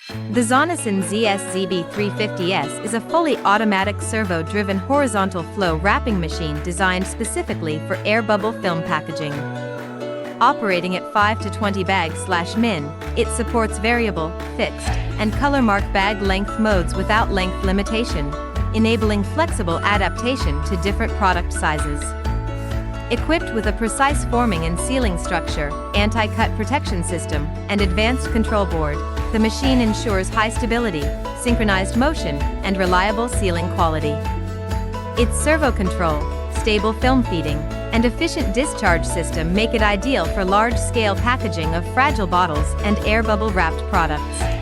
The Zonesun ZS-ZB350S is a fully automatic servo-driven horizontal flow wrapping machine designed specifically for air bubble film packaging. Operating at 5 to 20 bags/min, it supports variable, fixed, and color mark bag length modes without length limitation, enabling flexible adaptation to different product sizes. Equipped with a precise forming and sealing structure, anti-cut protection system, and advanced control board, the machine ensures high stability, synchronized motion, and reliable sealing quality. Its servo control, stable film feeding, and efficient discharge system make it ideal for large-scale packaging of fragile bottles and air bubble wrapped products.